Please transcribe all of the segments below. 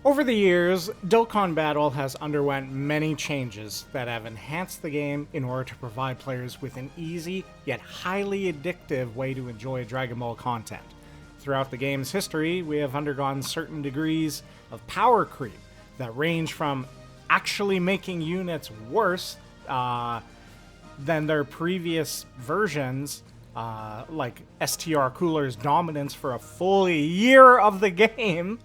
Over the years, Dokkan Battle has underwent many changes that have enhanced the game in order to provide players with an easy yet highly addictive way to enjoy Dragon Ball content. Throughout the game's history, we have undergone certain degrees of power creep that range from actually making units worse than their previous versions, like STR Cooler's dominance for a full year of the game,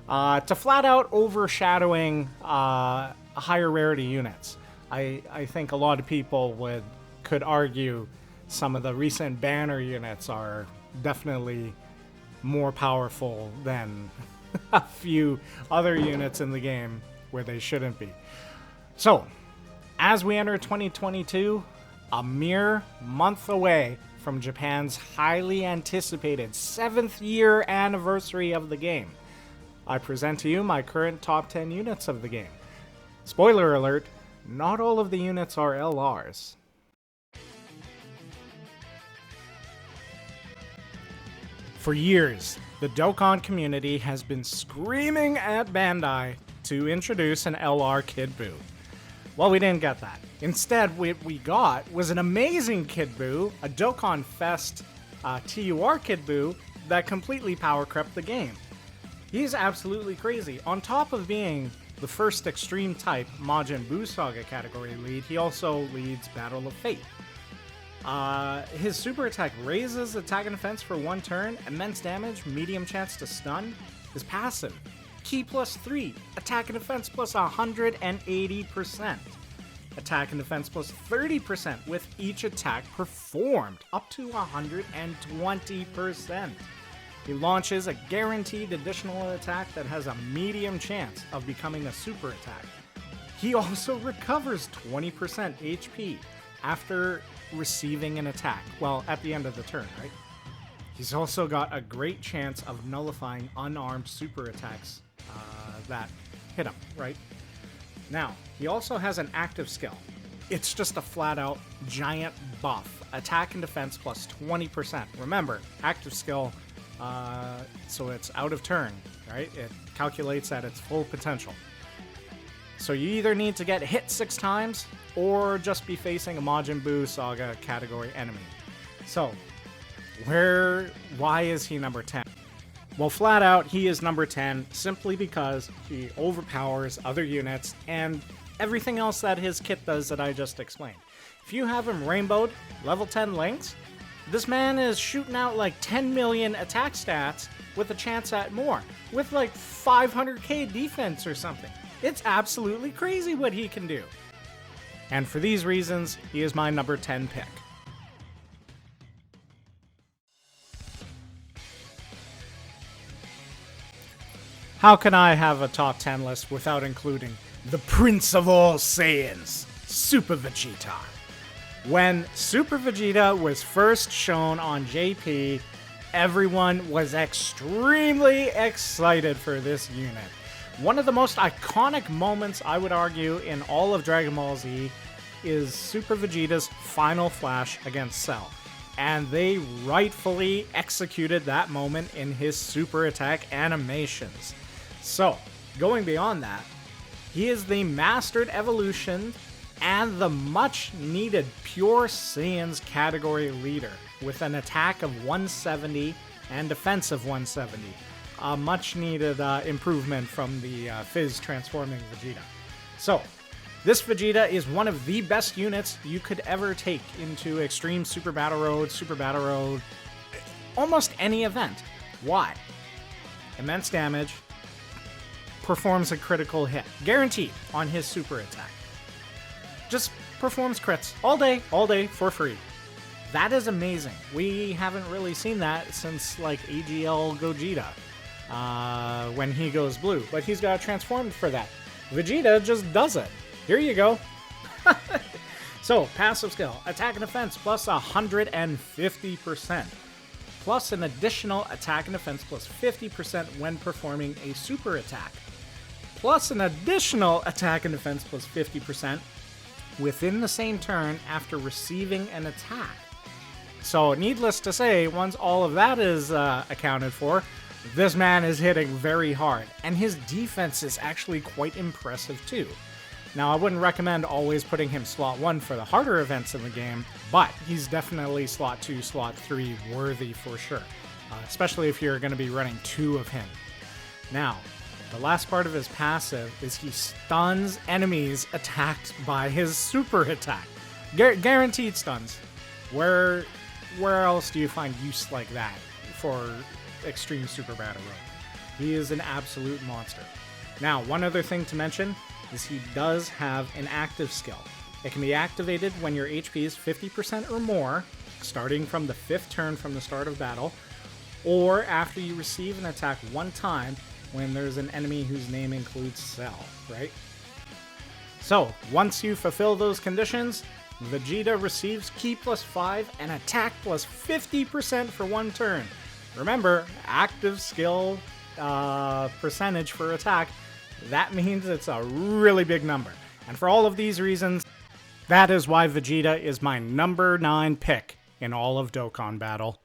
to flat out overshadowing higher rarity units. I think a lot of people could argue some of the recent banner units are definitely more powerful than a few other units in the game where they shouldn't be. So, as we enter 2022, a mere month away from Japan's highly anticipated 7th year anniversary of the game, I present to you my current top 10 units of the game. Spoiler alert, not all of the units are LRs. For years, the Dokkan community has been screaming at Bandai to introduce an LR Kid Buu. Well, we didn't get that. Instead, what we got was an amazing Kid Buu, a Dokkan Fest TUR Kid Buu that completely power crept the game. He's absolutely crazy. On top of being the first extreme type Majin Buu Saga category lead, he also leads Battle of Fate. His super attack raises attack and defense for 1 turn, immense damage, medium chance to stun. His passive, Ki plus 3, attack and defense plus 180%. Attack and defense plus 30% with each attack performed, up to 120%. He launches a guaranteed additional attack that has a medium chance of becoming a super attack. He also recovers 20% HP after receiving an attack. Well, at the end of the turn, right? He's also got a great chance of nullifying unarmed super attacks that hit him, right? Now, he also has an active skill. It's just a flat-out giant buff. Attack and defense plus 20%. Remember, active skill, so it's out of turn, right? It calculates at its full potential. So you either need to get hit 6 times, or just be facing a Majin Buu Saga category enemy. So, why is he number 10? Well, flat out, he is number 10 simply because he overpowers other units and everything else that his kit does that I just explained. If you have him rainbowed, level 10 links, this man is shooting out like 10 million attack stats with a chance at more, with like 500k defense or something. It's absolutely crazy what he can do. And for these reasons, he is my number 10 pick. How can I have a top 10 list without including the Prince of all Saiyans, Super Vegeta? When Super Vegeta was first shown on JP, everyone was extremely excited for this unit. One of the most iconic moments, I would argue, in all of Dragon Ball Z is Super Vegeta's final flash against Cell. And they rightfully executed that moment in his super attack animations. So, going beyond that, he is the mastered evolution and the much needed pure Saiyans category leader with an attack of 170 and defense of 170. A much needed improvement from the Fizz transforming Vegeta. So, this Vegeta is one of the best units you could ever take into Extreme Super Battle Road, almost any event. Why? Immense damage, performs a critical hit, guaranteed on his super attack. Just performs crits all day for free. That is amazing. We haven't really seen that since like AGL Gogeta when he goes blue, but he's got transformed for that. Vegeta just does it. Here you go. So, passive skill, attack and defense plus 150%, plus an additional attack and defense plus 50% when performing a super attack, plus an additional attack and defense plus 50% within the same turn after receiving an attack. So, needless to say, once all of that is accounted for, This man is hitting very hard, and his defense is actually quite impressive too. Now, I wouldn't recommend always putting him slot 1 for the harder events in the game, but he's definitely slot 2, slot 3 worthy for sure, especially if you're going to be running 2 of him. Now, the last part of his passive is he stuns enemies attacked by his super attack. Guaranteed stuns. Where else do you find use like that for Extreme Super Battle Road? He is an absolute monster. Now, one other thing to mention is he does have an active skill. It can be activated when your HP is 50% or more, starting from the 5th turn from the start of battle, or after you receive an attack one time when there's an enemy whose name includes Cell, right? So, once you fulfill those conditions, Vegeta receives Ki plus 5 and attack plus 50% for one turn. Remember, active skill percentage for attack, that means it's a really big number. And for all of these reasons, that is why Vegeta is my number 9 pick in all of Dokkan Battle.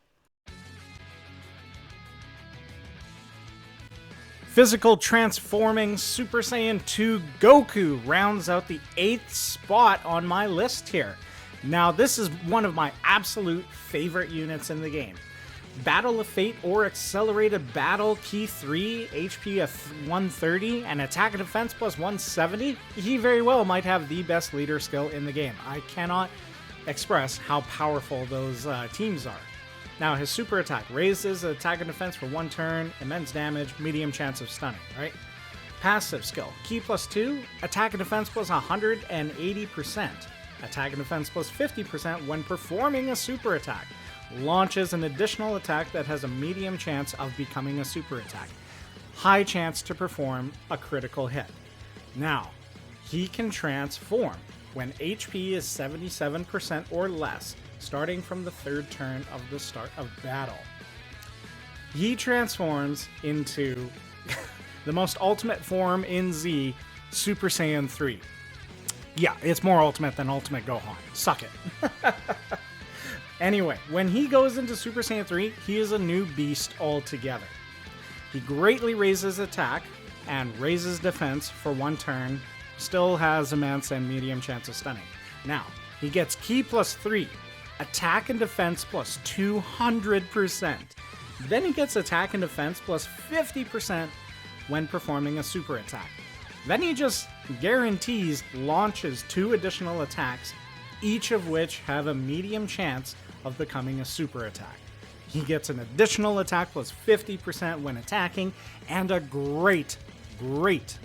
Physical transforming Super Saiyan 2 Goku rounds out the 8th spot on my list here. Now, this is one of my absolute favorite units in the game. Battle of Fate or Accelerated Battle Ki 3, HP of 130, and Attack and Defense plus 170. He very well might have the best leader skill in the game. I cannot express how powerful those teams are. Now, his super attack raises attack and defense for one turn, immense damage, medium chance of stunning, right? Passive skill, Ki plus 2, attack and defense plus 180%, attack and defense plus 50% when performing a super attack. Launches an additional attack that has a medium chance of becoming a super attack. High chance to perform a critical hit. Now, he can transform when HP is 77% or less, starting from the 3rd turn of the start of battle. He transforms into the most ultimate form in Z, Super Saiyan 3. Yeah, it's more ultimate than Ultimate Gohan. Suck it. Anyway, when he goes into Super Saiyan 3, he is a new beast altogether. He greatly raises attack and raises defense for one turn, still has immense and medium chance of stunning. Now, he gets Ki plus 3, attack and defense plus 200%. Then he gets attack and defense plus 50% when performing a super attack. Then he just guarantees launches 2 additional attacks, each of which have a medium chance of becoming a super attack. He gets an additional attack plus 50% when attacking, and a great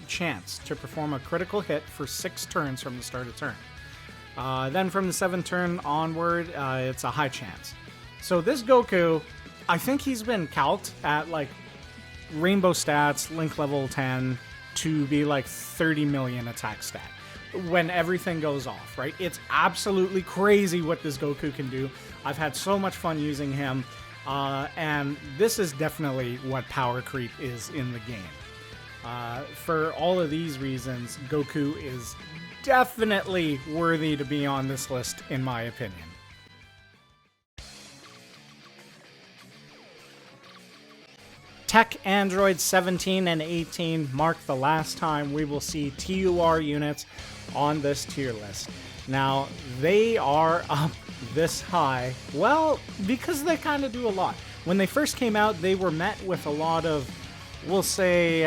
chance to perform a critical hit for 6 turns from the start of turn. Then from the 7th turn onward, it's a high chance. So this Goku, I think he's been calced at like Rainbow Stats, Link level 10, to be like 30 million attack stat when everything goes off, right? It's absolutely crazy what this Goku can do. I've had so much fun using him, and this is definitely what power creep is in the game. For all of these reasons, Goku is definitely worthy to be on this list, in my opinion. Tech Android 17 and 18 mark the last time we will see TUR units on this tier list. Now, they are up this high, well, because they kind of do a lot. When they first came out, they were met with a lot of, we'll say,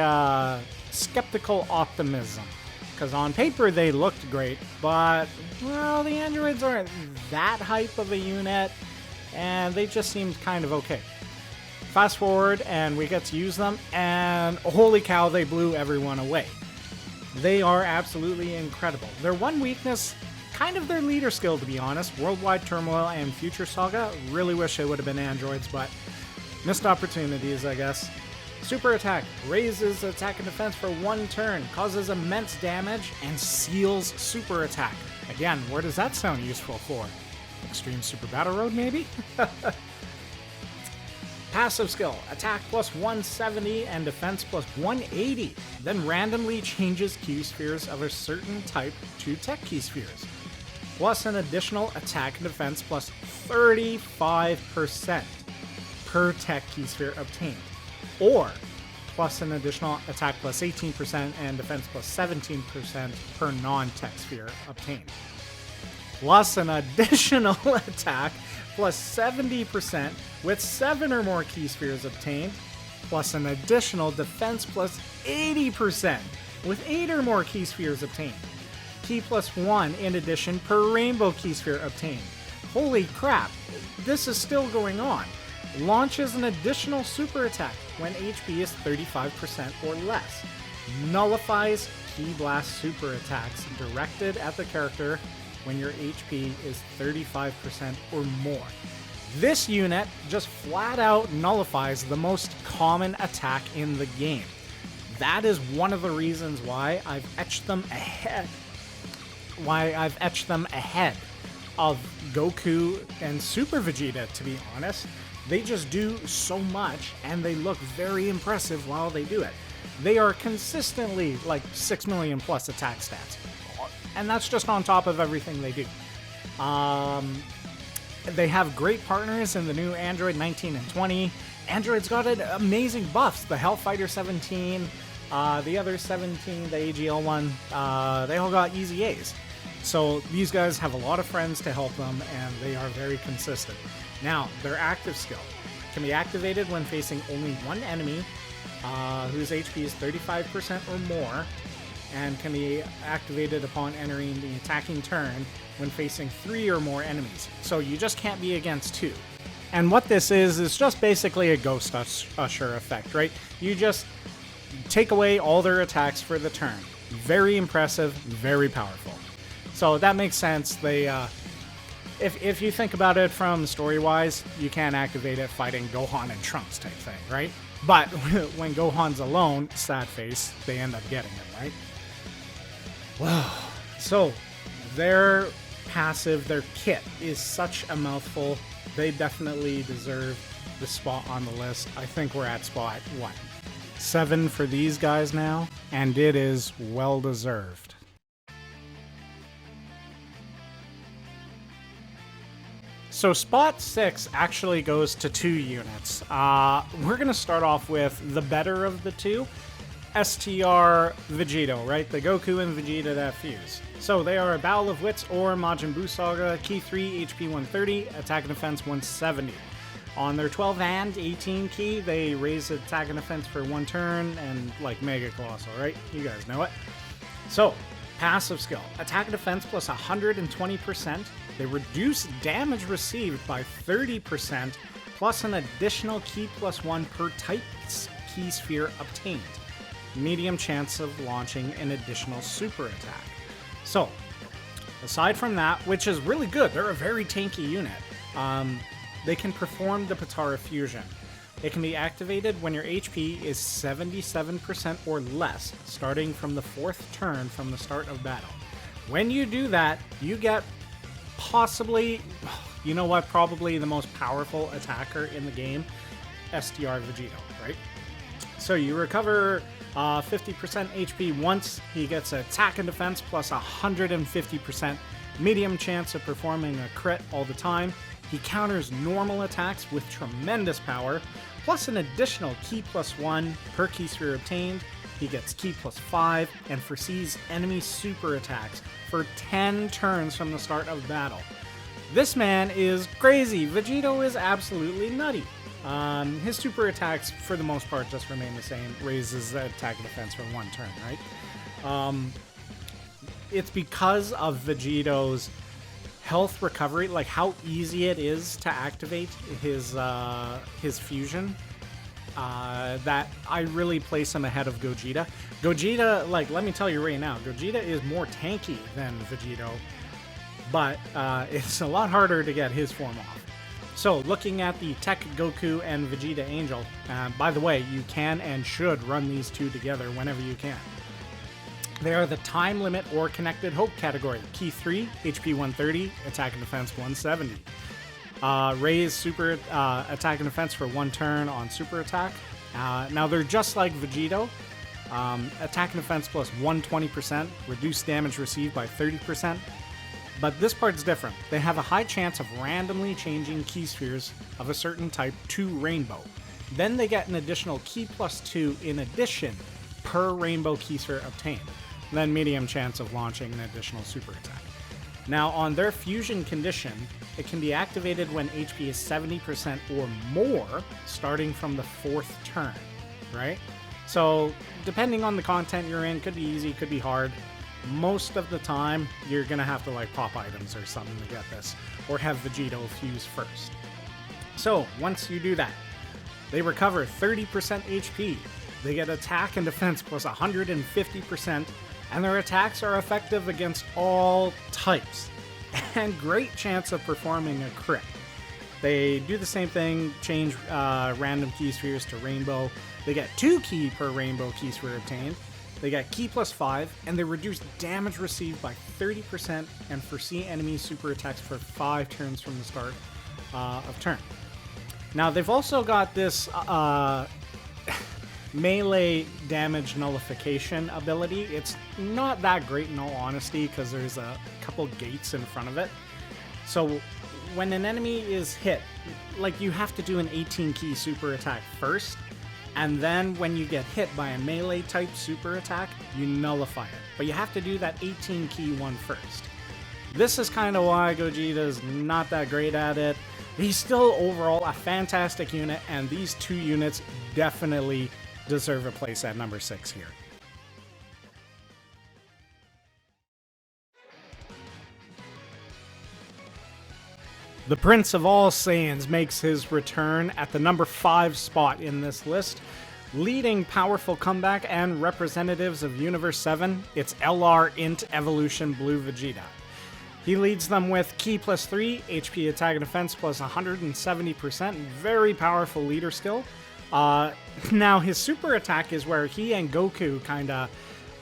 skeptical optimism. Because on paper they looked great, but, well, the androids aren't that hype of a unit, and they just seemed kind of okay. Fast forward, and we get to use them, and holy cow, they blew everyone away. They are absolutely incredible. Their one weakness, kind of their leader skill, to be honest. Worldwide Turmoil and Future Saga, really wish they would have been androids, but missed opportunities, I guess. Super attack, raises attack and defense for one turn, causes immense damage, and seals super attack. Again, where does that sound useful for? Extreme Super Battle Road, maybe? Passive skill, attack plus 170 and defense plus 180, then randomly changes Ki spheres of a certain type to Tech Ki spheres, plus an additional attack and defense plus 35% per Tech Ki sphere obtained. or plus an additional attack plus 18% and defense plus 17% per non-tech sphere obtained. Plus an additional attack plus 70% with 7 or more key spheres obtained, plus an additional defense plus 80% with 8 or more key spheres obtained. Key plus 1 in addition per rainbow key sphere obtained. Holy crap, this is still going on. Launches an additional super attack when HP is 35% or less. Nullifies Ki Blast super attacks directed at the character when your HP is 35% or more. This unit just flat out nullifies the most common attack in the game. That is one of the reasons why I've etched them ahead. Of Goku and Super Vegeta, to be honest. They just do so much and they look very impressive while they do it. They are consistently like 6 million plus attack stats. And that's just on top of everything they do. They have great partners in the new Android 19 and 20. Android's got amazing buffs. The Hellfighter 17, the other 17, the AGL one, they all got easy A's. So these guys have a lot of friends to help them, and they are very consistent. Now, their active skill can be activated when facing only one enemy whose HP is 35% or more, and can be activated upon entering the attacking turn when facing 3 or more enemies. So you just can't be against 2. And what this is just basically a Ghost Usher effect, right? You just take away all their attacks for the turn. Very impressive, very powerful. So that makes sense. They, if you think about it from story-wise, you can't activate it fighting Gohan and Trunks type thing, right? But when Gohan's alone, sad face, they end up getting him, right? Wow. So their passive, their kit is such a mouthful. They definitely deserve the spot on the list. I think we're at spot, 7 for these guys now, and it is well deserved. So spot 6 actually goes to 2 units. We're going to start off with the better of the two, STR Vegito, right? The Goku and Vegeta that fuse. So they are a Battle of Wits or Majin Buu Saga, Key 3, HP 130, Attack and Defense 170. On their 12 and 18 key, they raise attack and defense for 1 turn and like Mega Colossal, right? You guys know it. So, passive skill, attack and defense plus 120%. They reduce damage received by 30%, plus an additional key plus 1 per type key sphere obtained. Medium chance of launching an additional super attack. So, aside from that, which is really good, they're a very tanky unit. They can perform the Potara Fusion. It can be activated when your HP is 77% or less, starting from the 4th turn from the start of battle. When you do that, you get possibly, you know what, probably the most powerful attacker in the game, STR Vegito, right? So you recover 50% HP once. He gets attack and defense plus 150%, medium chance of performing a crit all the time. He counters normal attacks with tremendous power, plus an additional key plus 1 per key sphere obtained. He gets key plus 5 and foresees enemy super attacks for 10 turns from the start of battle. This man is crazy. Vegito is absolutely nutty. His super attacks, for the most part, just remain the same. Raises the attack and defense for 1 turn, right? It's because of Vegito's health recovery, like how easy it is to activate his fusion, that I really place him ahead of Gogeta. Gogeta, like, let me tell you right now, Gogeta is more tanky than Vegito, but it's a lot harder to get his form off. So, looking at the Tech Goku and Vegeta Angel, by the way, you can and should run these two together whenever you can. They are the Time Limit or Connected Hope category. Key 3, HP 130, Attack and Defense 170. Raise super attack and defense for 1 turn on super attack. Now they're just like Vegito. Attack and defense plus 120%, reduce damage received by 30%. But this part's different. They have a high chance of randomly changing key spheres of a certain type to rainbow. Then they get an additional Ki +2 in addition per Rainbow Ki Sphere obtained. Then medium chance of launching an additional super attack. Now on their fusion condition, it can be activated when HP is 70% or more, starting from the 4th turn, right? So depending on the content you're in, could be easy, could be hard. Most of the time, you're gonna have to like pop items or something to get this, or have Vegito fuse first. So once you do that, they recover 30% HP. They get attack and defense plus 150%, and their attacks are effective against all types, and great chance of performing a crit. They do the same thing, change random Ki Spheres to rainbow. They get 2 Ki per rainbow Ki Sphere obtained. They get Ki +5, and they reduce damage received by 30% and foresee enemy super attacks for 5 turns from the start of turn. Now they've also got this melee damage nullification ability. It's not that great in all honesty because there's a couple gates in front of it. So when an enemy is hit, like you have to do an 18 Ki super attack first, and then when you get hit by a melee type super attack, you nullify it. But you have to do that 18 Ki one first. This is kind of why Gogeta's not that great at it. He's still overall a fantastic unit, and these 2 units definitely deserve a place at number 6 here. The Prince of all Saiyans makes his return at the number 5 spot in this list. Leading powerful comeback and representatives of Universe 7, it's LR Int Evolution Blue Vegeta. He leads them with Ki +3, HP attack and defense plus 170%, very powerful leader skill. Now his super attack is where he and Goku kinda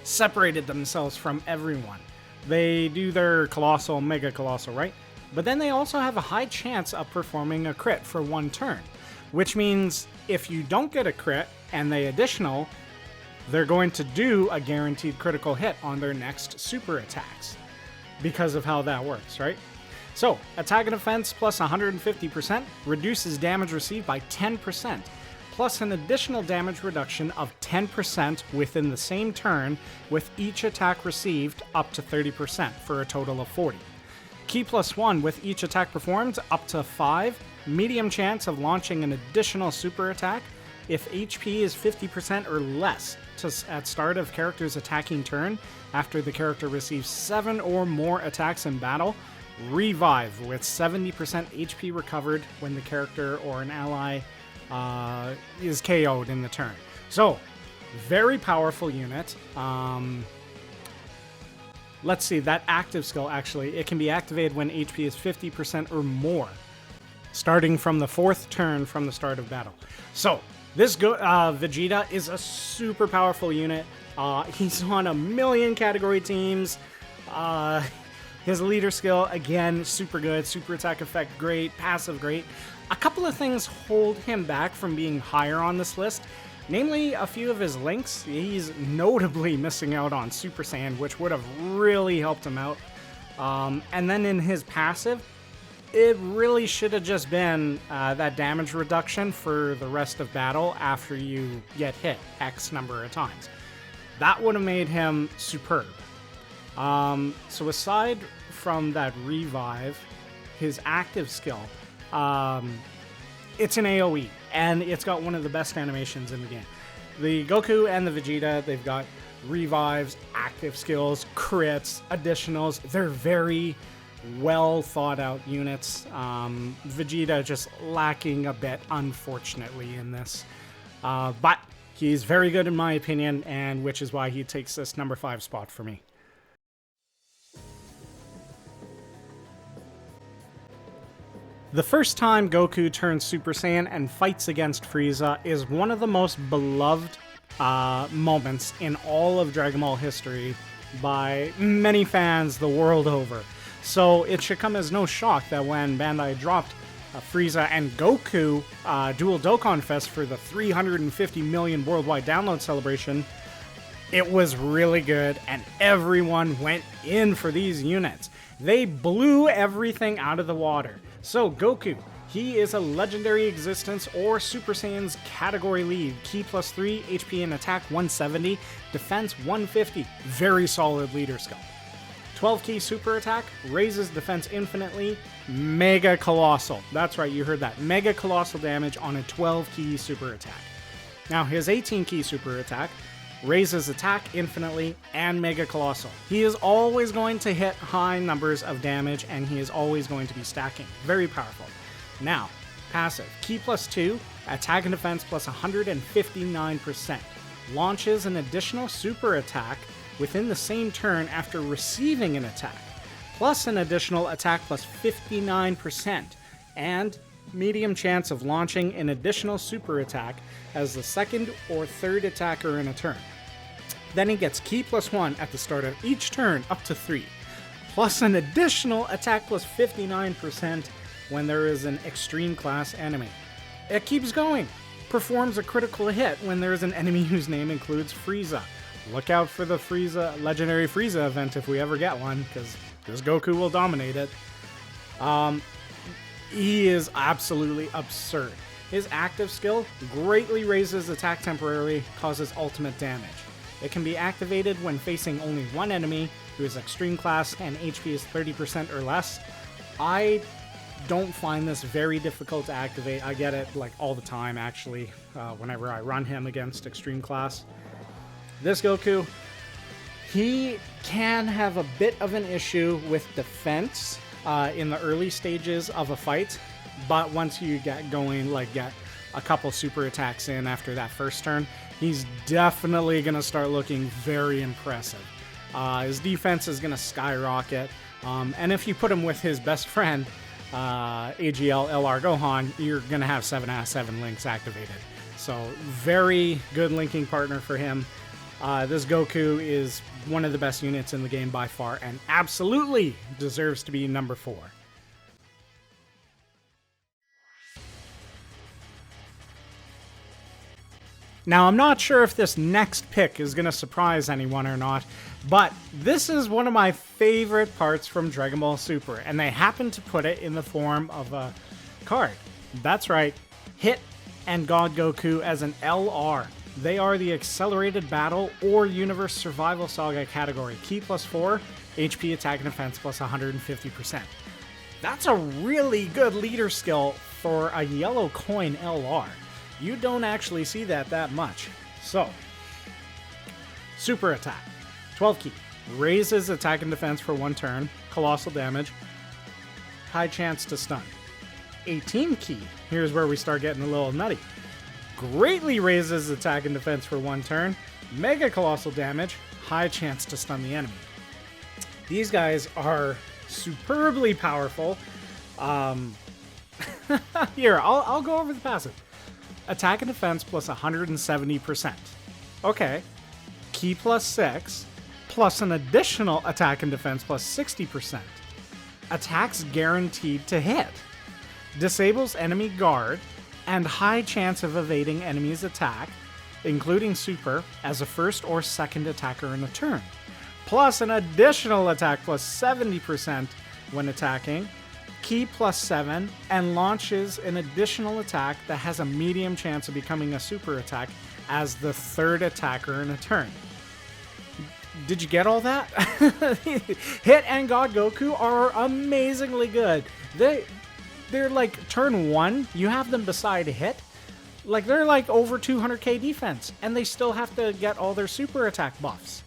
separated themselves from everyone. They do their Colossal, Mega Colossal, right? But then they also have a high chance of performing a crit for 1 turn, which means if you don't get a crit and they additional, they're going to do a guaranteed critical hit on their next super attacks because of how that works, right? So, attack and defense plus 150% reduces damage received by 10%, plus an additional damage reduction of 10% within the same turn with each attack received up to 30% for a total of 40. Ki +1 with each attack performed up to 5, medium chance of launching an additional super attack if HP is 50% or less at start of character's attacking turn after the character receives 7 or more attacks in battle. Revive with 70% HP recovered when the character or an ally is KO'd in the turn. So, very powerful unit. Let's see, that active skill actually, it can be activated when HP is 50% or more, starting from the 4th turn from the start of battle. So, this Vegeta is a super powerful unit. He's on a million category teams. His leader skill, again, super good. Super attack effect, great. Passive, great. A couple of things hold him back from being higher on this list. Namely, a few of his links. He's notably missing out on Super Saiyan, which would have really helped him out. And then in his passive, it really should have just been that damage reduction for the rest of battle after you get hit X number of times. That would have made him superb. So aside from that revive, his active skill, it's an AoE, and it's got one of the best animations in the game. The Goku and the Vegeta, they've got revives, active skills, crits, additionals. They're very well thought out units. Vegeta just lacking a bit, unfortunately, in this. But he's very good in my opinion, and which is why he takes this number 5 spot for me. The first time Goku turns Super Saiyan and fights against Frieza is one of the most beloved moments in all of Dragon Ball history by many fans the world over. So it should come as no shock that when Bandai dropped Frieza and Goku Dual Dokkan Fest for the 350 million worldwide download celebration, it was really good and everyone went in for these units. They blew everything out of the water. So Goku, He is a legendary existence or Super Saiyan's category lead. Ki +3, HP and attack 170, defense 150. Very solid leader skill. 12 Ki super attack, raises defense infinitely, Mega Colossal. That's right, you heard that. Mega Colossal damage on a 12 Ki super attack. Now his 18 Ki super attack raises attack infinitely and Mega Colossal. He is always going to hit high numbers of damage and he is always going to be stacking. Very powerful. Now, passive. Ki +2, attack and defense plus 159%. Launches an additional super attack within the same turn after receiving an attack, plus an additional attack plus 59%, and medium chance of launching an additional super attack as the second or third attacker in a turn. Then he gets Ki +1 at the start of each turn up to 3, plus an additional attack plus 59% when there is an extreme class enemy. It keeps going. Performs a critical hit when there is an enemy whose name includes Frieza. Look out for the Frieza, legendary Frieza event if we ever get one, because this Goku will dominate it. He is absolutely absurd. His active skill greatly raises attack temporarily, causes ultimate damage. It can be activated when facing only one enemy who is extreme class and HP is 30% or less. I don't find this very difficult to activate. I get it like all the time actually, whenever I run him against extreme class. This Goku, he can have a bit of an issue with defense in the early stages of a fight, but once you get going, like get a couple super attacks in after that first turn, he's definitely going to start looking very impressive. His defense is going to skyrocket, and if you put him with his best friend, AGL LR Gohan, you're going to have 7/7 links activated. So very good linking partner for him. This Goku is one of the best units in the game by far and absolutely deserves to be number 4. Now, I'm not sure if this next pick is going to surprise anyone or not, but this is one of my favorite parts from Dragon Ball Super, and they happen to put it in the form of a card. That's right, Hit and God Goku as an LR. They are the Accelerated Battle or Universe Survival Saga category. Ki +4, HP, attack, and defense plus 150%. That's a really good leader skill for a yellow coin LR. You don't actually see that much. So, super attack. 12 Ki. Raises attack and defense for 1 turn. Colossal damage. High chance to stun. 18 Ki. Here's where we start getting a little nutty. Greatly raises attack and defense for 1 turn. Mega colossal damage. High chance to stun the enemy. These guys are superbly powerful. Here, I'll go over the passive. Attack and defense plus 170%. Okay. Ki +6 plus an additional attack and defense plus 60%. Attacks guaranteed to hit. Disables enemy guard and high chance of evading enemy's attack, including super, as a first or second attacker in a turn. Plus an additional attack plus 70% when attacking. Ki +7 and launches an additional attack that has a medium chance of becoming a super attack as the third attacker in a turn. Did you get all that? Hit and God Goku are amazingly good. They're like turn 1, you have them beside Hit. Like they're like over 200k defense and they still have to get all their super attack buffs.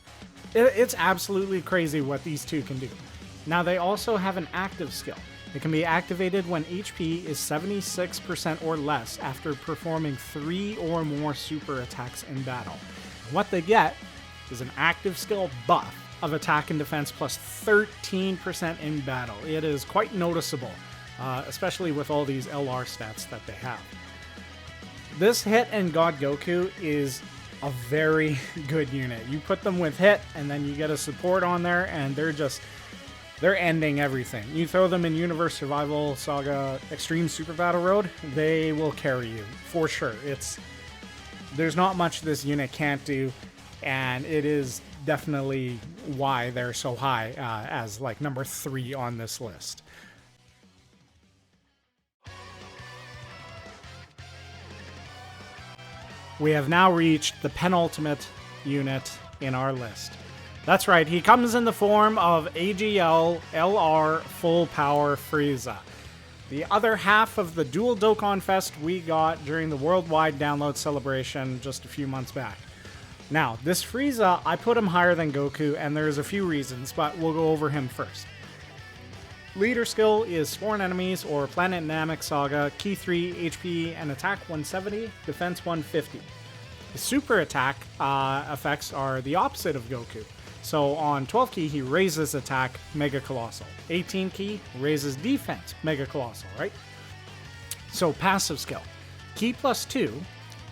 It's absolutely crazy what these two can do. Now they also have an active skill. It can be activated when HP is 76% or less after performing 3 or more super attacks in battle. What they get is an active skill buff of attack and defense plus 13% in battle. It is quite noticeable, especially with all these LR stats that they have. This Hit and God Goku is a very good unit. You put them with Hit and then you get a support on there and they're ending everything. You throw them in Universe Survival Saga Extreme Super Battle Road, they will carry you for sure. There's not much this unit can't do, and it is definitely why they're so high as like number 3 on this list. we have now reached the penultimate unit in our list. That's right, he comes in the form of AGL LR Full Power Frieza. The other half of the Dual Dokkan Fest we got during the worldwide download celebration just a few months back. Now, this Frieza, I put him higher than Goku, and there's a few reasons, but we'll go over him first. Leader skill is Sworn Enemies or Planet Namek Saga, Ki 3, HP, and Attack 170, Defense 150. The super attack effects are the opposite of Goku. So on 12 Ki, he raises attack, Mega Colossal. 18 Ki raises defense, Mega Colossal, right? So passive skill. Ki plus 2,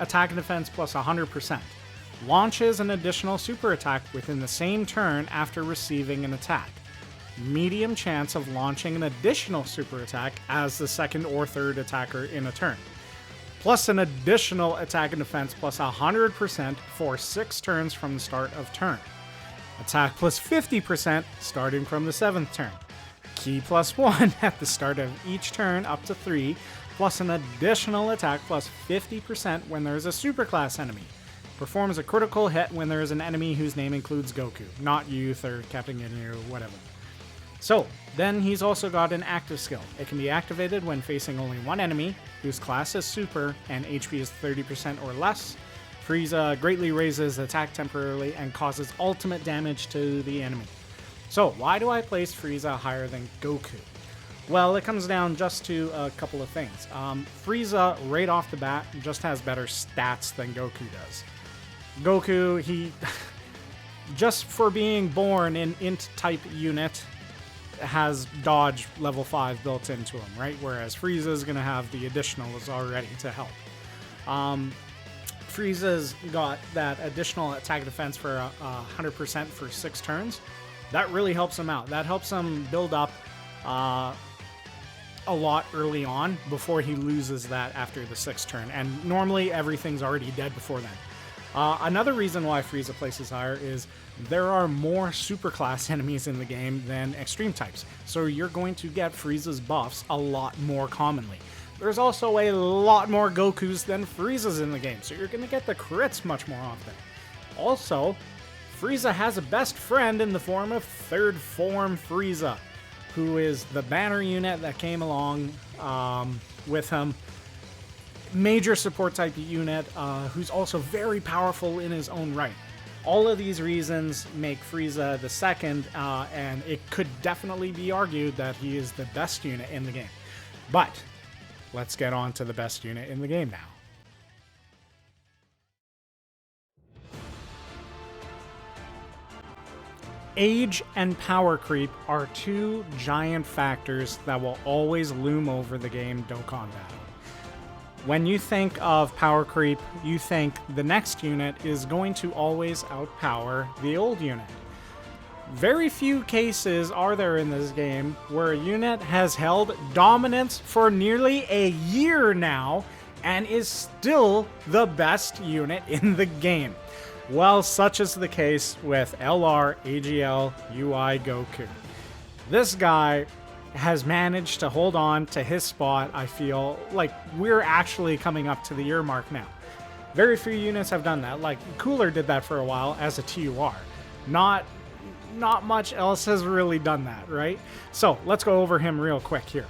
attack and defense plus 100%. Launches an additional super attack within the same turn after receiving an attack. Medium chance of launching an additional super attack as the second or third attacker in a turn. Plus an additional attack and defense plus 100% for 6 turns from the start of turn. Attack plus 50% starting from the 7th turn. Ki plus 1 at the start of each turn up to 3, plus an additional attack plus 50% when there is a superclass enemy. Performs a critical hit when there is an enemy whose name includes Goku, not Youth or Captain Ginyu or whatever. So, then he's also got an active skill. It can be activated when facing only one enemy, whose class is super and HP is 30% or less. Frieza greatly raises attack temporarily and causes ultimate damage to the enemy. So, why do I place Frieza higher than Goku? Well, it comes down just to a couple of things. Frieza, right off the bat, just has better stats than Goku does. Goku, he, just for being born in Int-type unit, has dodge level 5 built into him, right? Whereas Frieza's going to have the additionals already to help. Frieza's got that additional attack defense for 100% for 6 turns. That really helps him out. That helps him build up a lot early on before he loses that after the 6th turn. And normally everything's already dead before then. Another reason why Frieza places higher is there are more superclass enemies in the game than extreme types. So you're going to get Frieza's buffs a lot more commonly. There's also a lot more Gokus than Friezas in the game, so you're going to get the crits much more often. Also, Frieza has a best friend in the form of Third Form Frieza, who is the banner unit that came along with him. Major support type unit, who's also very powerful in his own right. All of these reasons make Frieza the second, and it could definitely be argued that he is the best unit in the game. But let's get on to the best unit in the game now. Age and power creep are two giant factors that will always loom over the game Dokkan Battle. When you think of power creep, you think the next unit is going to always outpower the old unit. Very few cases are there in this game where a unit has held dominance for nearly a year now and is still the best unit in the game. Well, such is the case with LR AGL UI Goku. This guy has managed to hold on to his spot. I feel like we're actually coming up to the year mark now. Very few units have done that. Like Cooler did that for a while as a TUR. Not much else has really done that, right? So let's go over him real quick here.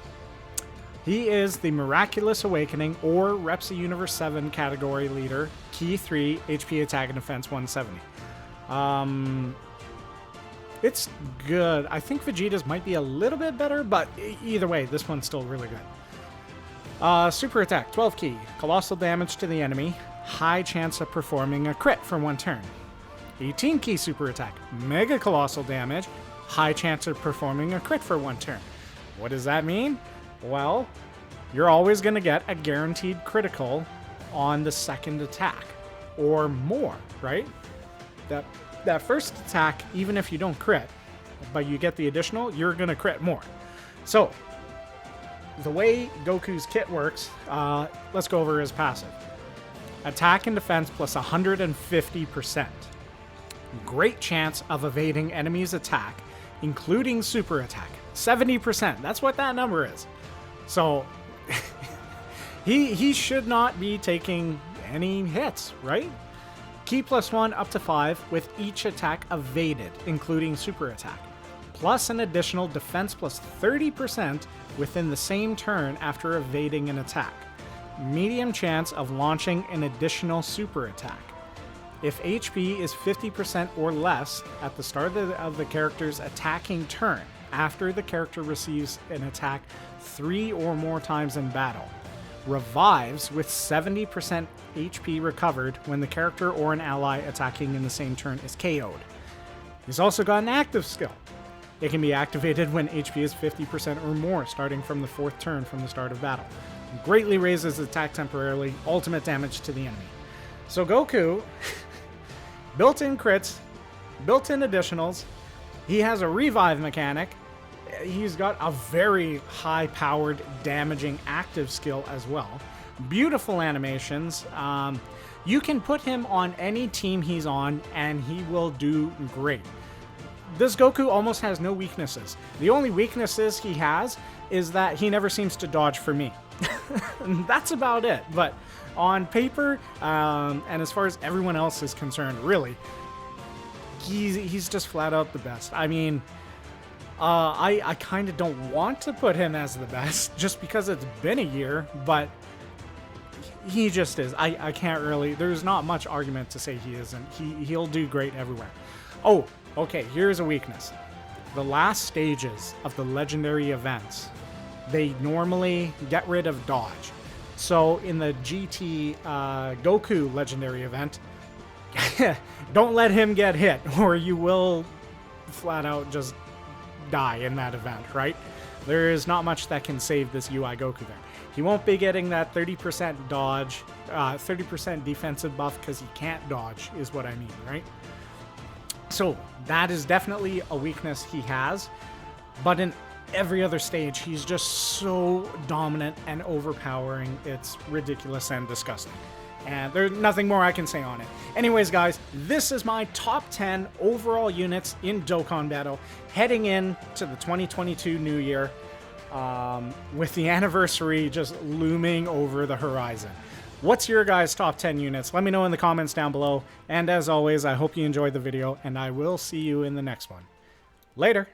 He is the Miraculous Awakening or Repsi Universe 7 category leader, Ki 3, HP attack and defense 170. It's good. I think Vegeta's might be a little bit better, but either way, this one's still really good. Super attack, 12 Ki, colossal damage to the enemy, high chance of performing a crit for 1 turn. 18 Ki super attack, mega colossal damage, high chance of performing a crit for 1 turn. What does that mean? Well, you're always going to get a guaranteed critical on the second attack, or more, right? That first attack, even if you don't crit, but you get the additional, you're going to crit more. So, the way Goku's kit works, let's go over his passive. Attack and defense plus 150%. Great chance of evading enemies' attack, including super attack. 70%, that's what that number is. So, he should not be taking and he hits, right? Ki +1 up to 5 with each attack evaded, including super attack, plus an additional defense plus 30% within the same turn after evading an attack. Medium chance of launching an additional super attack. If HP is 50% or less at the start of the character's attacking turn, after the character receives an attack 3 or more times in battle. Revives with 70% HP recovered when the character or an ally attacking in the same turn is KO'd. He's also got an active skill. It can be activated when HP is 50% or more, starting from the 4th turn from the start of battle. It greatly raises attack temporarily, ultimate damage to the enemy. So Goku, built-in crits, built-in additionals, he has a revive mechanic, he's got a very high-powered, damaging active skill as well. Beautiful animations. You can put him on any team he's on, and he will do great. This Goku almost has no weaknesses. The only weaknesses he has is that he never seems to dodge for me. That's about it. But on paper, and as far as everyone else is concerned, really, he's just flat out the best. I mean, I kind of don't want to put him as the best just because it's been a year, but he just is. I can't really, there's not much argument to say he isn't. He'll do great everywhere. Oh, okay, here's a weakness. The last stages of the legendary events, they normally get rid of dodge. So in the GT Goku legendary event, don't let him get hit or you will flat out just die in that event, right? There is not much that can save this UI Goku there. He won't be getting that 30% dodge, 30% defensive buff because he can't dodge is what I mean, right? So that is definitely a weakness he has, but in every other stage, he's just so dominant and overpowering. It's ridiculous and disgusting. And there's nothing more I can say on it. Anyways, guys, this is my top 10 overall units in Dokkan Battle heading in to the 2022 new year, with the anniversary just looming over the horizon. What's your guys' top 10 units? Let me know in the comments down below. And as always, I hope you enjoyed the video, and I will see you in the next one. Later.